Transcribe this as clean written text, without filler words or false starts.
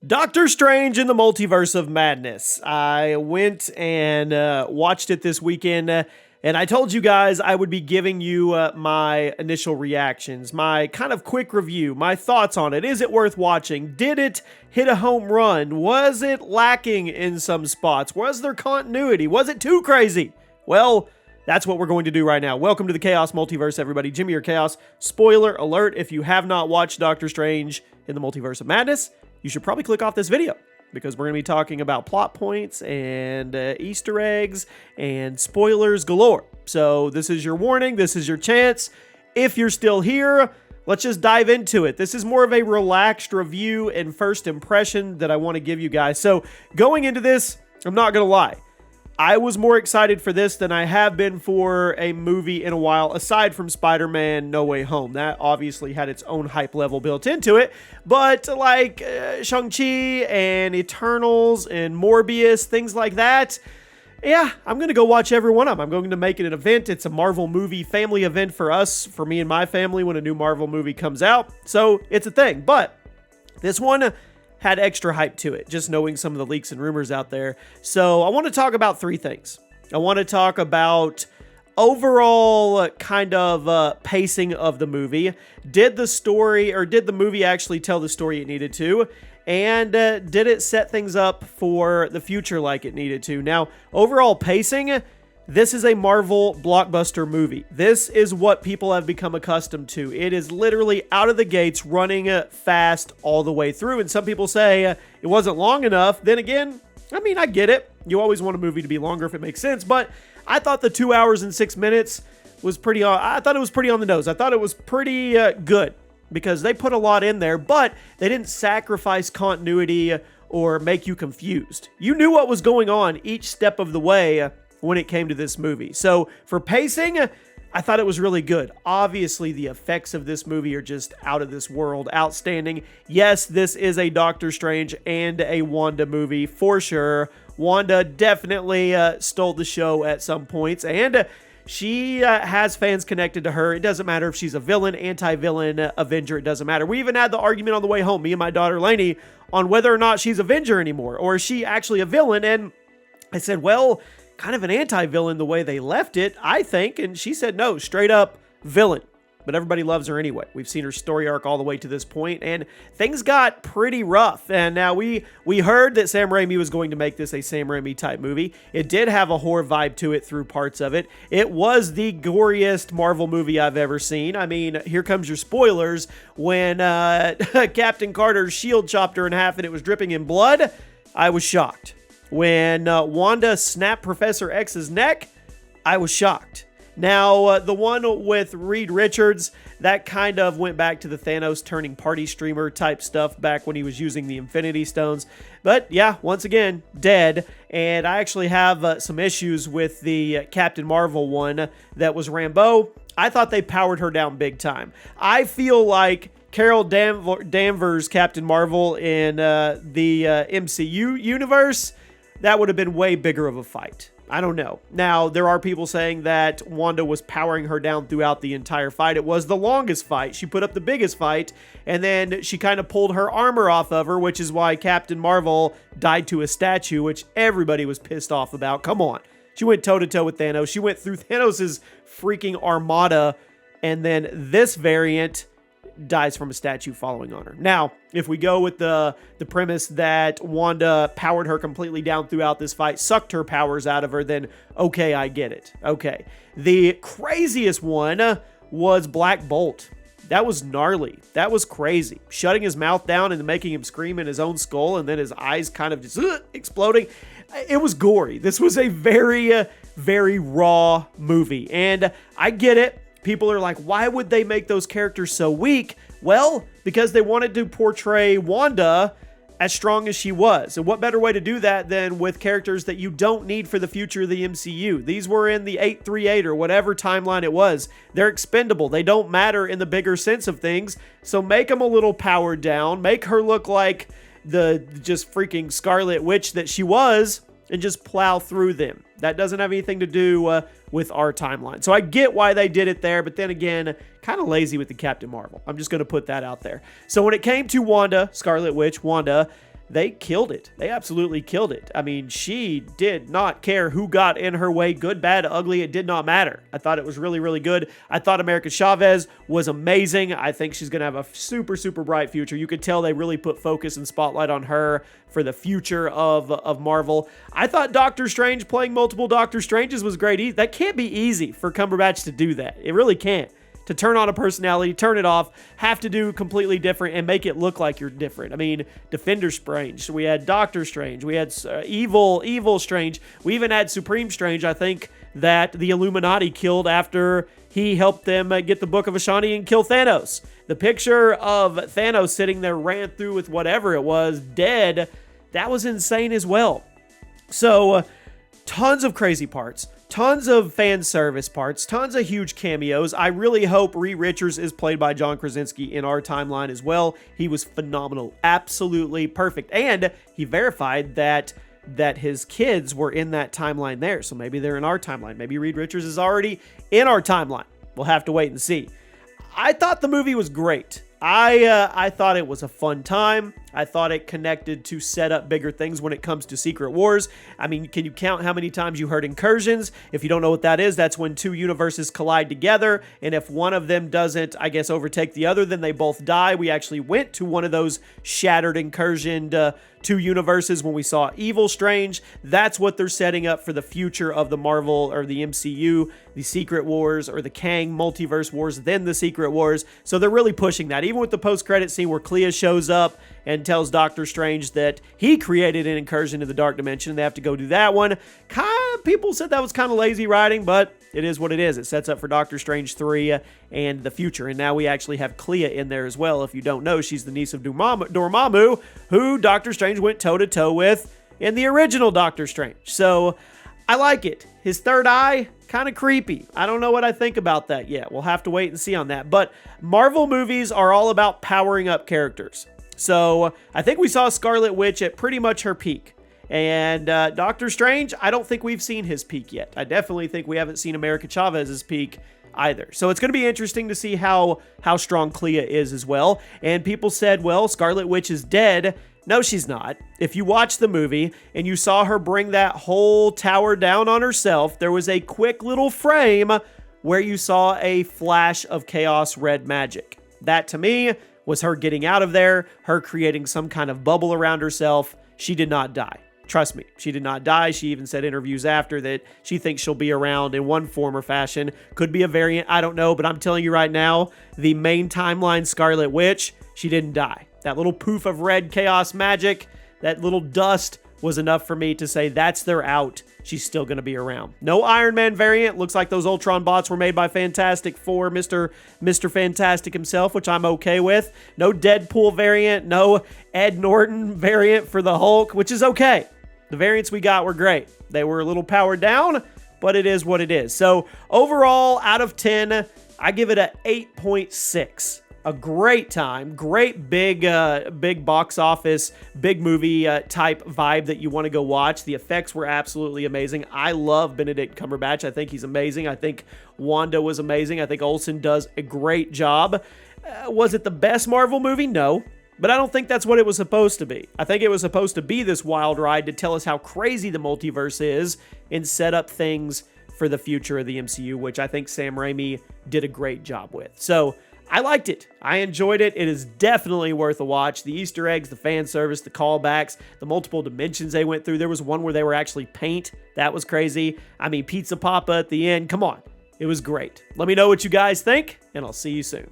Doctor Strange in the Multiverse of Madness. I went and watched it this weekend, and I told you guys I would be giving you my initial reactions, my kind of quick review, my thoughts on it. Is it worth watching? Did it hit a home run? Was it lacking in some spots? Was there continuity? Was it too crazy? Well, that's what we're going to do right now. Welcome to the Chaos Multiverse, everybody. Jimmy or Chaos. Spoiler alert, if you have not watched Doctor Strange in the Multiverse of Madness, you should probably click off this video because we're going to be talking about plot points and Easter eggs and spoilers galore. So this is your warning. This is your chance. If you're still here, let's just dive into it. This is more of a relaxed review and first impression that I want to give you guys. So going into this, I'm not going to lie. I was more excited for this than I have been for a movie in a while, aside from Spider-Man No Way Home. That obviously had its own hype level built into it, but like Shang-Chi and Eternals and Morbius, things like that, yeah, I'm going to go watch every one of them. I'm going to make it an event. It's a Marvel movie family event for us, for me and my family, when a new Marvel movie comes out, so it's a thing. But this one had extra hype to it, just knowing some of the leaks and rumors out there. So I want to talk about three things. I want to talk about overall kind of pacing of the movie. Did the movie actually tell the story it needed to? And did it set things up for the future like it needed to? Now, overall pacing, this is a Marvel blockbuster movie. This is what people have become accustomed to. It is literally out of the gates running fast all the way through. And some people say it wasn't long enough. Then again, I mean, I get it. You always want a movie to be longer if it makes sense. But I thought the 2 hours and 6 minutes was I thought it was pretty on the nose. I thought it was pretty good because they put a lot in there, but they didn't sacrifice continuity or make you confused. You knew what was going on each step of the way when it came to this movie. So for pacing, I thought it was really good. Obviously, the effects of this movie are just out of this world, outstanding. Yes, this is a Doctor Strange and a Wanda movie for sure. Wanda definitely stole the show at some points, and she has fans connected to her. It doesn't matter if she's a villain, anti-villain, Avenger. It doesn't matter. We even had the argument on the way home, me and my daughter Lainey, on whether or not she's Avenger anymore, or is she actually a villain? And I said, well, kind of an anti-villain the way they left it, I think. And she said, no, straight up villain. But everybody loves her anyway. We've seen her story arc all the way to this point, and things got pretty rough. And now we heard that Sam Raimi was going to make this a Sam Raimi type movie. It did have a horror vibe to it through parts of it. It was the goriest Marvel movie I've ever seen. I mean, here comes your spoilers. When Captain Carter's shield chopped her in half and it was dripping in blood, I was shocked. When Wanda snapped Professor X's neck, I was shocked. Now, the one with Reed Richards, that kind of went back to the Thanos turning party streamer type stuff back when he was using the Infinity Stones. But yeah, once again, dead. And I actually have some issues with the Captain Marvel one that was Rambeau. I thought they powered her down big time. I feel like Carol Danvers' Captain Marvel in the MCU universe, that would have been way bigger of a fight. I don't know. Now, there are people saying that Wanda was powering her down throughout the entire fight. It was the longest fight. She put up the biggest fight, and then she kind of pulled her armor off of her, which is why Captain Marvel died to a statue, which everybody was pissed off about. Come on. She went toe-to-toe with Thanos. She went through Thanos' freaking armada, and then this variant dies from a statue following on her. Now, if we go with the premise that Wanda powered her completely down throughout this fight, sucked her powers out of her, then okay, I get it. Okay. The craziest one was Black Bolt. That was gnarly. That was crazy. Shutting his mouth down and making him scream in his own skull, and then his eyes kind of just exploding. It was gory. This was a very, very raw movie. And I get it. People are like, why would they make those characters so weak? Well, because they wanted to portray Wanda as strong as she was. And what better way to do that than with characters that you don't need for the future of the MCU? These were in the 838 or whatever timeline it was. They're expendable. They don't matter in the bigger sense of things. So make them a little powered down. Make her look like the just freaking Scarlet Witch that she was, and just plow through them. That doesn't have anything to do with our timeline. So I get why they did it there, but then again, kind of lazy with the Captain Marvel. I'm just going to put that out there. So when it came to Wanda, Scarlet Witch, Wanda, they killed it. They absolutely killed it. I mean, she did not care who got in her way, good, bad, ugly. It did not matter. I thought it was really, really good. I thought America Chavez was amazing. I think she's going to have a super, super bright future. You could tell they really put focus and spotlight on her for the future of Marvel. I thought Doctor Strange playing multiple Doctor Stranges was great. That can't be easy for Cumberbatch to do that. It really can't. To turn on a personality, turn it off, have to do completely different and make it look like you're different. I mean, Defender Strange, we had Doctor Strange, we had Evil Strange, we even had Supreme Strange, I think, that the Illuminati killed after he helped them get the Book of Ashani and kill Thanos. The picture of Thanos sitting there, ran through with whatever it was, dead, that was insane as well. So, tons of crazy parts. Tons of fan service parts, tons of huge cameos. I really hope Reed Richards is played by John Krasinski in our timeline as well. He was phenomenal, absolutely perfect. And he verified that his kids were in that timeline there. So maybe they're in our timeline. Maybe Reed Richards is already in our timeline. We'll have to wait and see. I thought the movie was great. I thought it was a fun time. I thought it connected to set up bigger things when it comes to Secret Wars. I mean, can you count how many times you heard incursions? If you don't know what that is, that's when two universes collide together, and if one of them doesn't, I guess, overtake the other, then they both die. We actually went to one of those shattered incursioned two universes when we saw Evil Strange. That's what they're setting up for the future of the Marvel or the MCU, the Secret Wars or the Kang Multiverse Wars, then the Secret Wars. So they're really pushing that. Even with the post-credit scene where Clea shows up and tells Doctor Strange that he created an incursion in the dark dimension. They have to go do that one. People said that was kind of lazy writing, but it is what it is. It sets up for Doctor Strange 3 and the future. And now we actually have Clea in there as well. If you don't know, she's the niece of Dormammu, who Doctor Strange went toe-to-toe with in the original Doctor Strange. So I like it. His third eye, kind of creepy. I don't know what I think about that yet. We'll have to wait and see on that. But Marvel movies are all about powering up characters. So I think we saw Scarlet Witch at pretty much her peak. And Doctor Strange, I don't think we've seen his peak yet. I definitely think we haven't seen America Chavez's peak either. So it's going to be interesting to see how strong Clea is as well. And people said, well, Scarlet Witch is dead. No, she's not. If you watch the movie and you saw her bring that whole tower down on herself, there was a quick little frame where you saw a flash of chaos red magic. That, to me, was her getting out of there, her creating some kind of bubble around herself. She did not die. Trust me, she did not die. She even said interviews after that she thinks she'll be around in one form or fashion. Could be a variant, I don't know, but I'm telling you right now, the main timeline Scarlet Witch, she didn't die. That little poof of red chaos magic, that little dust was enough for me to say that's their out. She's still going to be around. No Iron Man variant. Looks like those Ultron bots were made by Fantastic Four, Mr. Fantastic himself, which I'm okay with. No Deadpool variant. No Ed Norton variant for the Hulk, which is okay. The variants we got were great. They were a little powered down, but it is what it is. So overall, out of 10, I give it a 8.6. A great time, great big box office, big movie type vibe that you want to go watch. The effects were absolutely amazing. I love Benedict Cumberbatch. I think he's amazing. I think Wanda was amazing. I think Olsen does a great job. Was it the best Marvel movie? No. But I don't think that's what it was supposed to be. I think it was supposed to be this wild ride to tell us how crazy the multiverse is and set up things for the future of the MCU, which I think Sam Raimi did a great job with. So I liked it. I enjoyed it. It is definitely worth a watch. The Easter eggs, the fan service, the callbacks, the multiple dimensions they went through. There was one where they were actually paint. That was crazy. I mean, Pizza Papa at the end. Come on. It was great. Let me know what you guys think, and I'll see you soon.